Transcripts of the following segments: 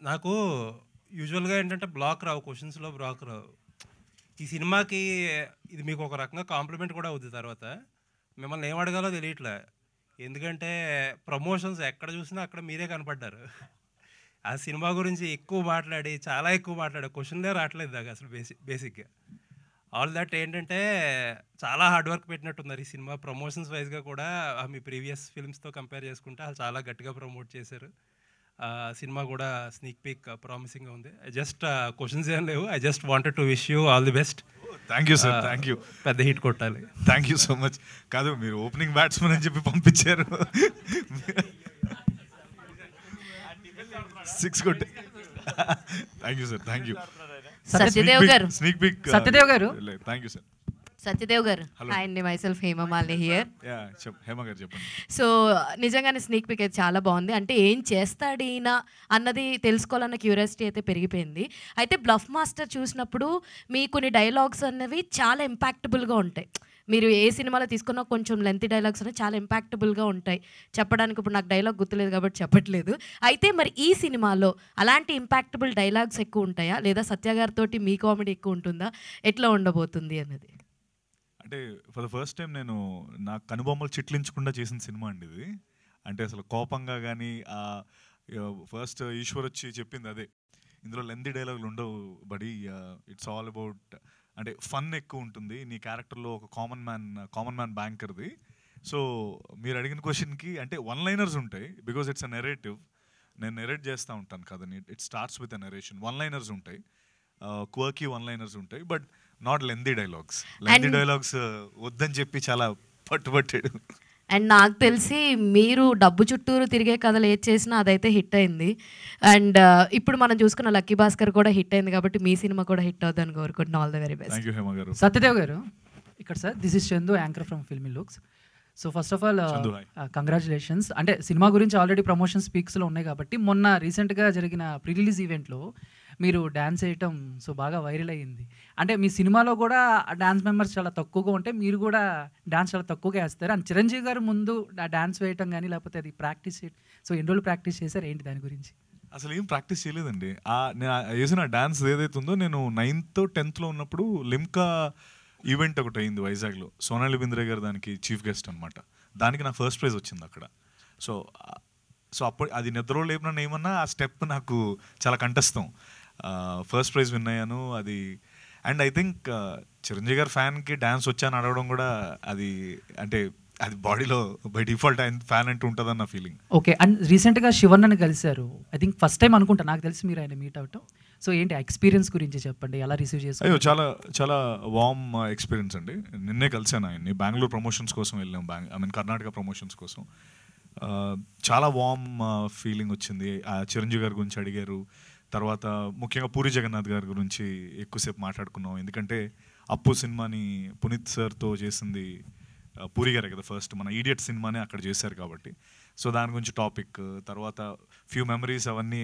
నాకు యూజువల్గా ఏంటంటే బ్లాక్ రావు, క్వశ్చన్స్లో బ్లాక్ రావు. ఈ సినిమాకి ఇది మీకు ఒక రకంగా కాంప్లిమెంట్ కూడా అవుద్ది. తర్వాత మిమ్మల్ని ఏం అడగాలో తెలియట్లే, ఎందుకంటే ప్రమోషన్స్ ఎక్కడ చూసినా అక్కడ మీరే కనపడ్డారు. ఆ సినిమా గురించి ఎక్కువ మాట్లాడి, చాలా ఎక్కువ మాట్లాడే, క్వశ్చన్లే రావట్లేదు నాకు అసలు. బేసిక్గా ఆల్ దట్ ఏంటంటే చాలా హార్డ్ వర్క్ పెట్టినట్టున్నారు ఈ సినిమా. ప్రమోషన్స్ వైజ్గా కూడా మీ ప్రీవియస్ ఫిల్మ్స్తో కంపేర్ చేసుకుంటే వాళ్ళు చాలా గట్టిగా ప్రమోట్ చేశారు. సినిమా కూడా స్నీక్ పీక్ ప్రామిసింగ్గా ఉంది. జస్ట్ క్వశ్చన్స్ ఏం లేవు. I just wanted to wish you all the best. Thank you sir, thank you. పెద్ద హిట్ కొట్టాలి. Thank you so much. కాదు, మీరు ఓపెనింగ్ బ్యాట్స్మెన్ అని చెప్పి పంపించారు, 6 కొట్టే. Thank you sir, thank you. Satyadev గారు, స్నీక్ పీక్. సత్యదేవ్ గారు, థ్యాంక్ యూ సార్. సత్యదేవ్ గారు, హాయ్ అండి, మైసెల్ఫ్ హేమమాలిని హియర్. హేమ గారు చెప్పండి. సో నిజంగానే స్నీక్ పిక్ అయితే చాలా బాగుంది. అంటే ఏం చేస్తాడు ఈయన అన్నది తెలుసుకోవాలన్న క్యూరియాసిటీ అయితే పెరిగిపోయింది. అయితే బ్లఫ్ మాస్టర్ చూసినప్పుడు మీ కొన్ని డైలాగ్స్ అనేవి చాలా ఇంపాక్టబుల్గా ఉంటాయి. మీరు ఏ సినిమాలో తీసుకున్నా కొంచెం లెంతీ డైలాగ్స్ అనేవి చాలా ఇంపాక్టబుల్గా ఉంటాయి చెప్పడానికి. ఇప్పుడు నాకు డైలాగ్ గుర్తులేదు కాబట్టి చెప్పట్లేదు. అయితే మరి ఈ సినిమాలో అలాంటి ఇంపాక్టబుల్ డైలాగ్స్ ఎక్కువ ఉంటాయా, లేదా సత్య గారితో మీ కామెడీ ఎక్కువ ఉంటుందా, ఎట్లా ఉండబోతుంది అన్నది? అంటే ఫర్ ద ఫస్ట్ టైం నేను నా కనుబొమ్మలు చిట్లించకుండా చేసిన సినిమా అండి ఇది. అంటే అసలు కోపంగా కానీ, ఫస్ట్ ఈశ్వర్ వచ్చి చెప్పింది అదే, ఇందులో లెంతీ డైలాగులు ఉండవు బడి, ఇట్స్ ఆల్ అబౌట్ అంటే ఫన్ ఎక్కువ ఉంటుంది నీ క్యారెక్టర్లో, ఒక కామన్ మ్యాన్ బ్యాంకర్ది. సో మీరు అడిగిన క్వశ్చన్కి అంటే వన్ లైనర్స్ ఉంటాయి, బికాజ్ ఇట్స్ అ నెరేటివ్. నేను నెరేట్ చేస్తూ ఉంటాను కదని, it starts with a narration. One liners ఉంటాయి, క్వర్కీ వన్ లైనర్స్ ఉంటాయి, but not lengthy dialogues. Lengthy dialogues వద్దని చెప్పి చాలా పట్టుబట్టాడు. అండ్ నాకు తెలిసి మీరు డబ్బు చుట్టూరు తిరిగే కథలు ఏది చేసినా అదైతే హిట్ అయింది. అండ్ ఇప్పుడు మనం చూసుకున్న లక్కీ భాస్కర్ కూడా హిట్ అయింది, కాబట్టి మీ సినిమా కూడా హిట్ అవుతుందని కోరుకుంటున్నాను. All the very best. Thank you Hema గారు. సత్యదేవ్ గారు ఇక్కడ sir, this is Chandu, anchor from filmy looks. So first of all congratulations. అంటే సినిమా గురించి ఆల్రెడీ ప్రమోషన్ స్పీక్స్లో ఉన్నాయి కాబట్టి, మొన్న రీసెంట్గా జరిగిన ప్రీ రిలీజ్ ఈవెంట్లో మీరు డ్యాన్స్ వేయటం సో బాగా వైరల్ అయ్యింది. అంటే మీ సినిమాలో కూడా డ్యాన్స్ మెంబర్స్ చాలా తక్కువగా ఉంటే మీరు కూడా డ్యాన్స్ చాలా తక్కువగా వేస్తారు. అండ్ చిరంజీవి గారు ముందు డ్యాన్స్ వేయటం కానీ, లేకపోతే అది ప్రాక్టీస్ సో ఎన్ని రోజులు ప్రాక్టీస్ చేశారు, ఏంటి దాని గురించి? అసలు ఏం ప్రాక్టీస్ చేయలేదండి. నేను వేసిన డ్యాన్స్ ఏదైతే ఉందో, నేను 9th 10th ఉన్నప్పుడు లిమ్కా ఈవెంట్ ఒకటి అయింది వైజాగ్లో. సోనాలి బింద్రే గారు దానికి చీఫ్ గెస్ట్ అనమాట. దానికి నా ఫస్ట్ ప్రైజ్ వచ్చింది అక్కడ. సో అప్పుడు అది నిద్రలో లేపిన ఏమన్నా ఆ స్టెప్ నాకు చాలా కంఠస్థం. ఫస్ట్ ప్రైజ్ విన్ అయ్యాను అది. అండ్ ఐ థింక్ చిరంజీవి గారి ఫ్యాన్కి డ్యాన్స్ వచ్చాను అడగడం కూడా అది అంటే అది బాడీలో బై డిఫాల్ట్ ఆయన ఫ్యాన్ అంటూ ఉంటుందని నా ఫీలింగ్. ఓకే. అండ్ రీసెంట్గా శివన్నని కలిశారు, ఐ థింక్ ఫస్ట్ టైం అనుకుంటా, నాకు తెలిసి మీరు ఆయన మీట్ అవటం. సో ఏంటి ఎక్స్పీరియన్స్ గురించి చెప్పండి, ఎలా రిసీవ్ చేశారు? అయ్యో చాలా చాలా వార్మ్ ఎక్స్పీరియన్స్ అండి. నిన్నే కలిసాను ఆయన్ని, బెంగళూరు ప్రమోషన్స్ కోసం వెళ్ళాం, కర్ణాటక ప్రమోషన్స్ కోసం. చాలా వార్మ్ ఫీలింగ్ వచ్చింది. చిరంజీవి గారి గురించి అడిగారు, తర్వాత ముఖ్యంగా పూరి జగన్నాథ్ గారి గురించి ఎక్కువసేపు మాట్లాడుకున్నాం. ఎందుకంటే అప్పు సినిమాని పునీత్ సార్తో చేసింది పూరి గారే కదా, ఫస్ట్ మన ఈడియట్ సినిమానే అక్కడ చేశారు కాబట్టి. సో దాని గురించి టాపిక్, తర్వాత ఫ్యూ మెమరీస్ అవన్నీ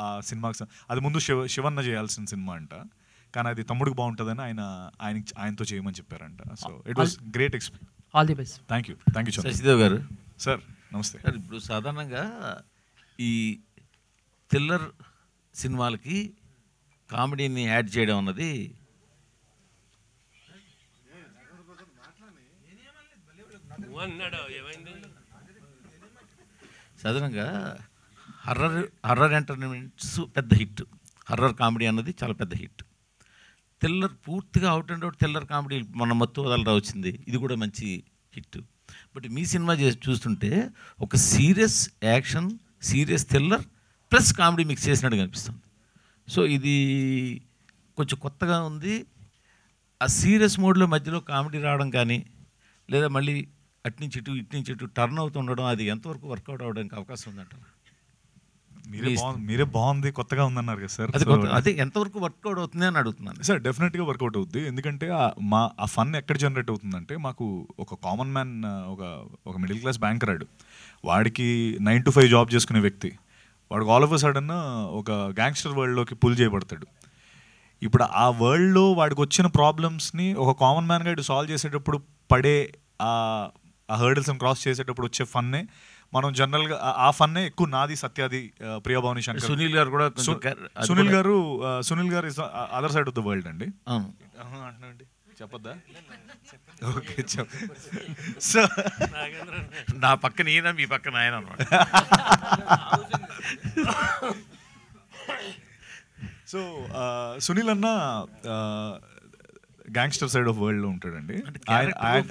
ఆ సినిమాకి. అది ముందు శివన్న చేయాల్సిన సినిమా అంట, కానీ అది తమ్ముడికి బాగుంటుందని ఆయనతో చేయమని చెప్పారంట. So it was great experience. All the best. Thank you. Sashidev గారు సార్ నమస్తే. ఇప్పుడు సాధారణంగా ఈ థ్రిల్లర్ సినిమాలకి కామెడీని యాడ్ చేయడం అన్నది సాధారణంగా హర్రర్ ఎంటర్టైన్మెంట్స్ పెద్ద హిట్, హర్రర్ కామెడీ అన్నది చాలా పెద్ద హిట్. థ్రిల్లర్ పూర్తిగా out and out thriller comedy మన మత్తు వదలరా వచ్చింది, ఇది కూడా మంచి హిట్. బట్ మీ సినిమా చూస్తుంటే ఒక serious action, serious thriller plus comedy mix చేసినట్టు కనిపిస్తుంది. సో ఇది కొంచెం కొత్తగా ఉంది. ఆ సీరియస్ మోడ్లో మధ్యలో కామెడీ రావడం కానీ, లేదా మళ్ళీ అట్నుంచి ఇటు టర్న్ అవుతుండడం, అది ఎంతవరకు వర్కౌట్ అవడానికి అవకాశం ఉందంటారు? మీరే బాగుంది, కొత్తగా ఉందన్నారు కదా సార్. అదే ఎంతవరకు వర్కౌట్ అవుతుంది అని అడుగుతున్నాను సార్. డెఫినెట్గా వర్కౌట్ అవుద్ది. ఎందుకంటే ఆ ఫన్ ఎక్కడ జనరేట్ అవుతుందంటే, మాకు ఒక కామన్ మ్యాన్, ఒక మిడిల్ క్లాస్ బ్యాంకర్, వాడికి 9 to 5 జాబ్ చేసుకునే వ్యక్తి, వాడికి ఆల్ ఆఫ్ అ సడన్ ఒక గ్యాంగ్స్టర్ వరల్డ్లోకి పుల్ చేయబడతాడు. ఇప్పుడు ఆ వరల్డ్లో వాడికి వచ్చిన ప్రాబ్లమ్స్ని ఒక కామన్ మ్యాన్గా సాల్వ్ చేసేటప్పుడు పడే ఆ హర్డిల్స్ని క్రాస్ చేసేటప్పుడు వచ్చే ఫన్నే మనం జనరల్గా ఆ ఫన్నే ఎక్కువ నాది సత్యాది ప్రియభావని శంకర్ సునీల్ గారు కూడా సునీల్ గారు is other side of the world అండి. అవును చెప్పొద్దా? ఓకే సో నా పక్కన ఈయన మీ పక్కన ఆయన అనమాట. సో సునీల్ అన్న గ్యాంగ్స్టర్ సైడ్ ఆఫ్ వరల్డ్ లో ఉంటాడండి.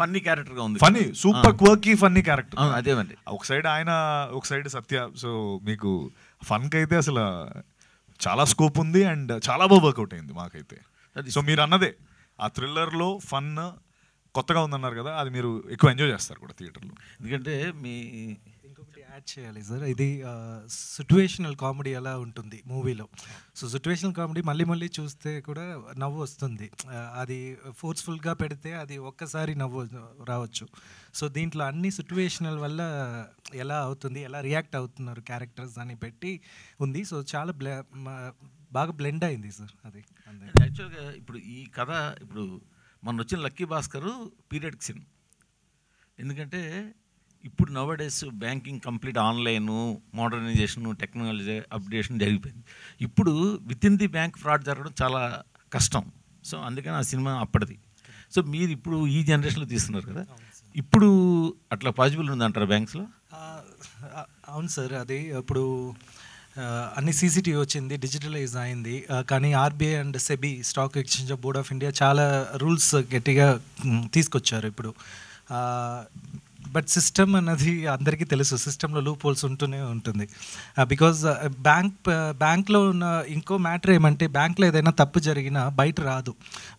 ఫన్నీ క్యారెక్టర్ గా ఉంది, funny super quirky funny character. అదేమండి, ఒక సైడ్ ఆయన, ఒక సైడ్ సత్య. సో మీకు ఫన్ కి అయితే అసలు చాలా స్కోప్ ఉంది అండ్ చాలా బాగా వర్కౌట్ అయింది మాకైతే. సో మీరు అన్నదే ఆ థ్రిల్లర్ లో ఫన్ కొత్తగా ఉందన్నారు కదా, అది మీరు ఎక్కువ ఎంజాయ్ చేస్తారు కూడా థియేటర్లో. ఎందుకంటే ఇంకొకటి యాడ్ చేయాలి సార్, ఇది సిట్యువేషనల్ కామెడీ ఎలా ఉంటుంది మూవీలో. సో సిట్యువేషనల్ కామెడీ మళ్ళీ మళ్ళీ చూస్తే కూడా నవ్వు వస్తుంది. అది ఫోర్స్ఫుల్గా పెడితే అది ఒక్కసారి నవ్వు రావచ్చు. సో దీంట్లో అన్ని సిట్యువేషనల్ వల్ల ఎలా అవుతుంది, ఎలా రియాక్ట్ అవుతున్నారు క్యారెక్టర్స్ అని పెట్టి ఉంది. సో చాలా బాగా బ్లెండ్ అయింది సార్ అది. యాక్చువల్గా ఇప్పుడు ఈ కథ ఇప్పుడు మొన్న వచ్చిన లక్కీ భాస్కర్ పీరియడ్కి సినిమా. ఎందుకంటే ఇప్పుడు nowadays banking complete online, modernization, technology updation జరిగిపోయింది. ఇప్పుడు within the bank fraud జరగడం చాలా కష్టం. సో అందుకని ఆ సినిమా అప్పటిది. సో మీరు ఇప్పుడు ఈ జనరేషన్లో తీస్తున్నారు కదా, ఇప్పుడు అట్లా పాసిబుల్ ఉందంటారా బ్యాంక్స్లో? అవును సార్, అది ఇప్పుడు అన్ని సీసీటీవీ వచ్చింది, డిజిటలైజ్ అయింది. కానీ RBI and SEBI stock exchange of board of India చాలా రూల్స్ గట్టిగా తీసుకొచ్చారు ఇప్పుడు. బట్ సిస్టమ్ అన్నది అందరికీ తెలుసు, సిస్టంలో లూప్ హోల్స్ ఉంటూనే ఉంటుంది. బికాజ్ బ్యాంక్లో ఉన్న ఇంకో మ్యాటర్ ఏమంటే, బ్యాంక్లో ఏదైనా తప్పు జరిగినా బయట రాదు,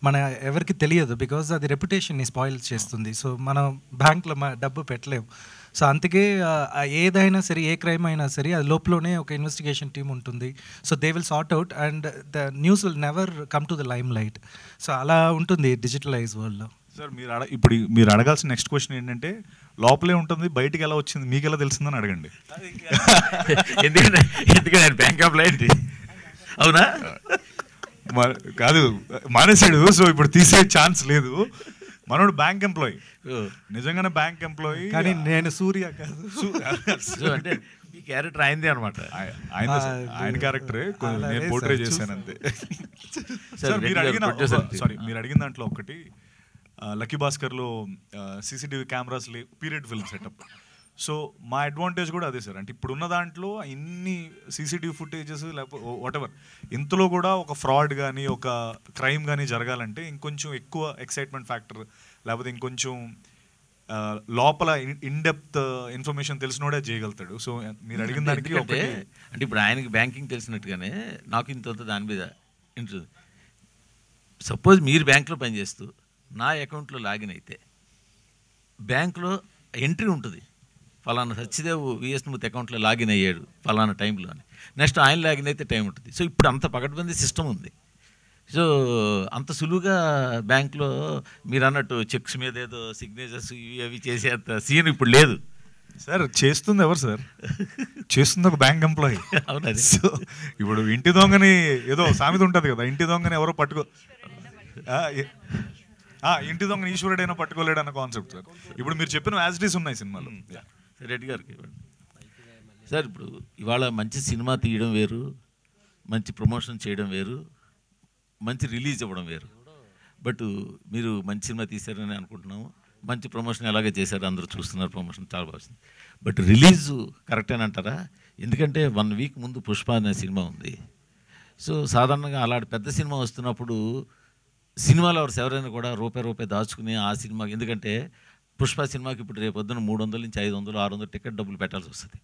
మన ఎవరికి తెలియదు. బికాజ్ అది రెప్యుటేషన్ని స్పాయిల్ చేస్తుంది. సో మనం బ్యాంక్లో డబ్బు పెట్టలేము. సో అందుకే ఏదైనా సరే, ఏ క్రైమ్ అయినా సరే, అది లోపలనే ఒక ఇన్వెస్టిగేషన్ టీమ్ ఉంటుంది. So they will sort out and the news will never come to the lime light. So అలా ఉంటుంది డిజిటలైజ్ వరల్డ్లో. సార్ ఇప్పుడు మీరు అడగాల్సిన నెక్స్ట్ క్వశ్చన్ ఏంటంటే, లోపలే ఉంటుంది బయటికి ఎలా వచ్చింది, మీకు ఎలా తెలిసిందని అడగండి. ఎందుకంటే బ్యాంక్ ఆఫ్ లైట్ అవునా కాదు, మానేసాడు. సో ఇప్పుడు తీసే ఛాన్స్ లేదు. మనోడు బ్యాంక్ ఎంప్లాయీ, నిజంగానే బ్యాంక్ ఎంప్లాయీ. కానీ నేను సూర్య కాదు. అంటే ఈ క్యారెక్టర్ అయింది అనమాట. ఆయన క్యారెక్టరే నేను పోర్ట్రే చేశాను అంతే. మీరు అడిగిన దాంట్లో ఒకటి, లక్కీ భాస్కర్లో CCTV cameras period film setup. So మా అడ్వాంటేజ్ కూడా అదే సార్. అంటే ఇప్పుడున్న దాంట్లో ఇన్ని సీసీటీవీ ఫుటేజెస్ లేకపోతే వాటెవర్, ఇంతలో కూడా ఒక ఫ్రాడ్ కానీ ఒక క్రైమ్ కానీ జరగాలంటే ఇంకొంచెం ఎక్కువ ఎక్సైట్మెంట్ ఫ్యాక్టర్, లేకపోతే ఇంకొంచెం లోపల ఇన్డెప్త్ ఇన్ఫర్మేషన్ తెలిసినోడే చేయగలుగుతాడు. సో మీరు అడిగిన దానికి అంటే ఇప్పుడు ఆయనకి బ్యాంకింగ్ తెలిసినట్టుగానే నాకు ఇంత దాని మీద ఇంట్రెస్ట్. సపోజ్ మీరు బ్యాంక్లో పనిచేస్తూ నా అకౌంట్లో లాగిన్ అయితే బ్యాంక్లో ఎంట్రీ ఉంటుంది, ఫలానా సత్యదేవ్ విఎస్ మూర్తి అకౌంట్లో లాగిన్ అయ్యాడు ఫలానా టైంలో అని. నెక్స్ట్ ఆయన లాగిన్ అయితే టైం ఉంటుంది. సో ఇప్పుడు అంత పకడ్బందీ సిస్టమ్ ఉంది. సో అంత సులువుగా బ్యాంక్లో మీరు అన్నట్టు చెక్స్ మీద ఏదో సిగ్నేచర్స్ ఇవి అవి చేసేంత సీన్ ఇప్పుడు లేదు సార్. చేస్తుంది ఎవరు సార్? చేస్తుంది ఒక బ్యాంక్ ఎంప్లాయీ. అవునా? సో ఇప్పుడు ఇంటి దొంగని ఏదో సామెత ఉంటుంది కదా, ఇంటి దొంగని ఎవరో ఇంటి దొంగని ఈశ్వరుడైనా పట్టుకోలేడు అన్న కాన్సెప్ట్ సార్. ఇప్పుడు మీరు చెప్పిన యాజిటీస్ ఉన్నాయి సినిమాలో. రెడ్డి గారికి సార్, ఇప్పుడు ఇవాళ మంచి సినిమా తీయడం వేరు, మంచి ప్రమోషన్ చేయడం వేరు, మంచి రిలీజ్ ఇవ్వడం వేరు. బట్ మీరు మంచి సినిమా తీశారని అనుకుంటున్నాము, మంచి ప్రమోషన్ ఎలాగే చేశారు, అందరూ చూస్తున్నారు, ప్రమోషన్ చాలా బాగుంది. బట్ రిలీజు కరెక్టేనంటారా? ఎందుకంటే 1 వీక్ ముందు పుష్ప అనే సినిమా ఉంది. సో సాధారణంగా అలాంటి పెద్ద సినిమా వస్తున్నప్పుడు సినిమాలో ఎవరైనా కూడా రూపాయి దాచుకుని ఆ సినిమా, ఎందుకంటే పుష్ప సినిమాకి ఇప్పుడు రేపు పొద్దున 300 నుంచి 500, 600 టికెట్ డబ్బులు పెట్టాల్సి వస్తుంది.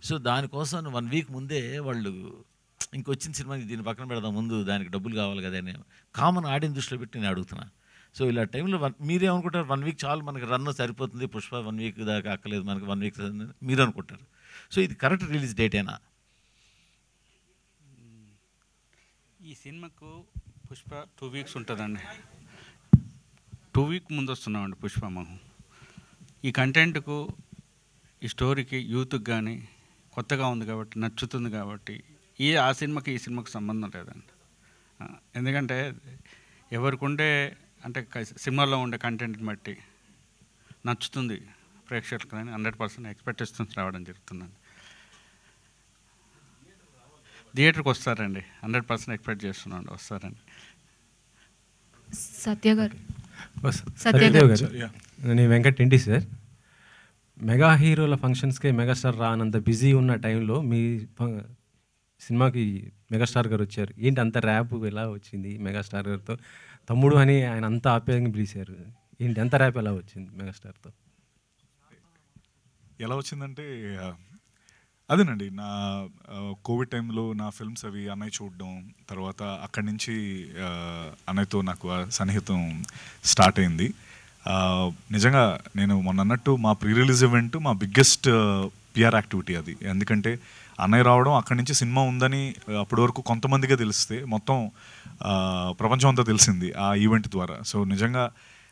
సో దానికోసం 1 వీక్ ముందే వాళ్ళు ఇంకొచ్చిన సినిమాకి దీన్ని పక్కన పెడదాం, ముందు దానికి డబ్బులు కావాలి కదా అని కామన్ ఆడియన్స్ దృష్టిలో పెట్టి నేను అడుగుతున్నా. సో ఇలా టైంలో మీరేమనుకుంటారు, 1 వీక్ చాలు మనకి రన్ సరిపోతుంది, పుష్ప 1 వీక్ దాకా అక్కలేదు మనకి, 1 వీక్ మీరు అనుకుంటారు. సో ఇది కరెక్ట్ రిలీజ్ డేటేనా? ఈ సినిమాకు పుష్ప 2 వీక్స్ ఉంటుందండి. 2 వీక్ ముందు వస్తున్నామండి పుష్ప. మనం ఈ కంటెంట్కు, ఈ స్టోరీకి, యూత్కి కానీ కొత్తగా ఉంది కాబట్టి, నచ్చుతుంది కాబట్టి ఆ సినిమాకి ఈ సినిమాకి సంబంధం లేదండి. ఎందుకంటే ఎవరికి ఉండే అంటే సినిమాలో ఉండే కంటెంట్ని బట్టి నచ్చుతుంది, ప్రేక్షకులకు కానీ 100% ఎక్స్పెక్టేషన్స్ రావడం జరుగుతుందండి. థియేటర్కి వస్తారండి, 100% ఎక్స్పెక్ట్ చేస్తున్నాను వస్తారండి. సత్య గారు. సత్యదేవ్ గారు, నేను వెంకట్ ఇంటి సార్. మెగా హీరోల ఫంక్షన్స్కి మెగాస్టార్ రానంత బిజీ ఉన్న టైంలో మీ సినిమాకి మెగాస్టార్ గారు వచ్చారు. ఏంటి అంత ర్యాప్ ఎలా వచ్చింది మెగాస్టార్ గారితో? తమ్ముడు అని ఆయన అంత ఆప్యాయంగా పిలిచారు. ఏంటి అంత ర్యాప్ ఎలా వచ్చింది మెగాస్టార్తో? ఎలా వచ్చిందంటే అదేనండి, నా కోవిడ్ టైంలో నా ఫిల్మ్స్ అవి అన్నయ్య చూడడం, తర్వాత అక్కడి నుంచి అన్నయ్యతో నాకు సన్నిహితం స్టార్ట్ అయింది. నిజంగా నేను మొన్న అన్నట్టు మా ప్రీ రిలీజ్ ఈవెంట్ మా బిగ్గెస్ట్ పిఆర్ యాక్టివిటీ అది. ఎందుకంటే అన్నయ్య రావడం, అక్కడి నుంచి సినిమా ఉందని అప్పటి వరకు కొంతమందిగా తెలిస్తే మొత్తం ప్రపంచం అంతా తెలిసింది ఆ ఈవెంట్ ద్వారా. సో నిజంగా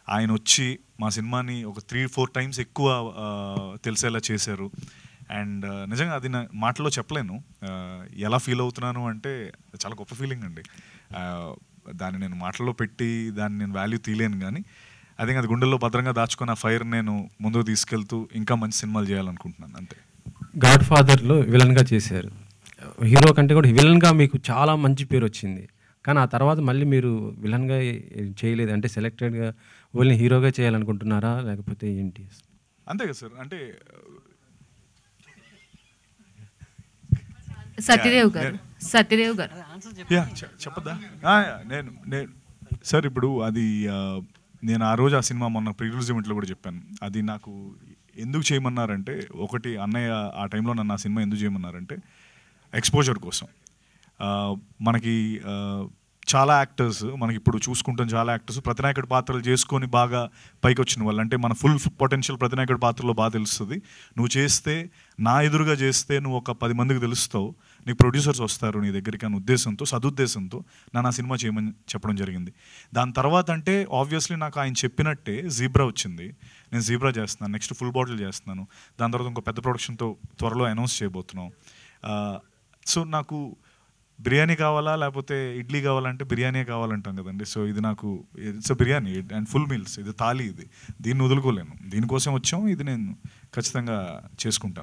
ఆయన వచ్చి మా సినిమాని ఒక 3-4 టైమ్స్ ఎక్కువ తెలిసేలా చేశారు. అండ్ నిజంగా అది నా మాటల్లో చెప్పలేను. ఎలా ఫీల్ అవుతున్నాను అంటే చాలా గొప్ప ఫీలింగ్ అండి. దాన్ని నేను మాటల్లో పెట్టి దాన్ని నేను వాల్యూ తీయలేను, కానీ ఐ థింక్ అది గుండెల్లో భద్రంగా దాచుకున్న ఫైర్ నేను ముందుకు తీసుకెళ్తూ ఇంకా మంచి సినిమాలు చేయాలనుకుంటున్నాను అంతే. గాడ్ ఫాదర్లో విలన్గా చేశారు. హీరో కంటే కూడా విలన్గా మీకు చాలా మంచి పేరు వచ్చింది. కానీ ఆ తర్వాత మళ్ళీ మీరు విలన్గా చేయలేదు. అంటే సెలెక్టెడ్గా ఓన్లీ హీరోగా చేయాలనుకుంటున్నారా లేకపోతే ఏంటి? అంతే కదా సార్. అంటే సత్యదేవ్ గారు, సత్యదేవ్ గారు చెప్పదా? నేను సార్ ఇప్పుడు అది నేను ఆ రోజు ఆ సినిమా మొన్న ప్రీ రిలీజ్ ఈవెంట్లో కూడా చెప్పాను. అది నాకు ఎందుకు చేయమన్నారంటే, ఒకటి అన్నయ్య ఆ టైంలో నన్ను ఆ సినిమా ఎందుకు చేయమన్నారంటే ఎక్స్పోజర్ కోసం. మనకి చాలా యాక్టర్స్, మనకి ఇప్పుడు చూసుకుంటాం చాలా యాక్టర్స్ ప్రతినాయకుడి పాత్రలు చేసుకొని బాగా పైకి వచ్చిన వాళ్ళు. అంటే మన ఫుల్ పొటెన్షియల్ ప్రతినాయకుడి పాత్రలో బాగా తెలుస్తుంది. నువ్వు చేస్తే, నా ఎదురుగా చేస్తే నువ్వు ఒక 10 మందికి తెలుస్తావు, నీకు ప్రొడ్యూసర్స్ వస్తారు నీ దగ్గరికి అనే ఉద్దేశంతో, సదుద్దేశంతో నన్ను ఆ సినిమా చేయమని చెప్పడం జరిగింది. దాని తర్వాత అంటే ఆబ్వియస్లీ నాకు ఆయన చెప్పినట్టే జీబ్రా వచ్చింది. నేను జీబ్రా చేస్తున్నాను, నెక్స్ట్ ఫుల్ బాటిల్ చేస్తున్నాను. దాని తర్వాత ఇంకో పెద్ద ప్రొడక్షన్తో త్వరలో అనౌన్స్ చేయబోతున్నాం. సో నాకు బిర్యానీ కావాలా లేకపోతే ఇడ్లీ కావాలంటే బిర్యానీ కావాలంటాం కదండి. సో ఇది నాకు it's biryani and full meals, ఇది థాలీ, దీన్ని వదులుకోలేను. దీనికోసం వచ్చాం, ఇది నేను ఖచ్చితంగా చేసుకుంటాను.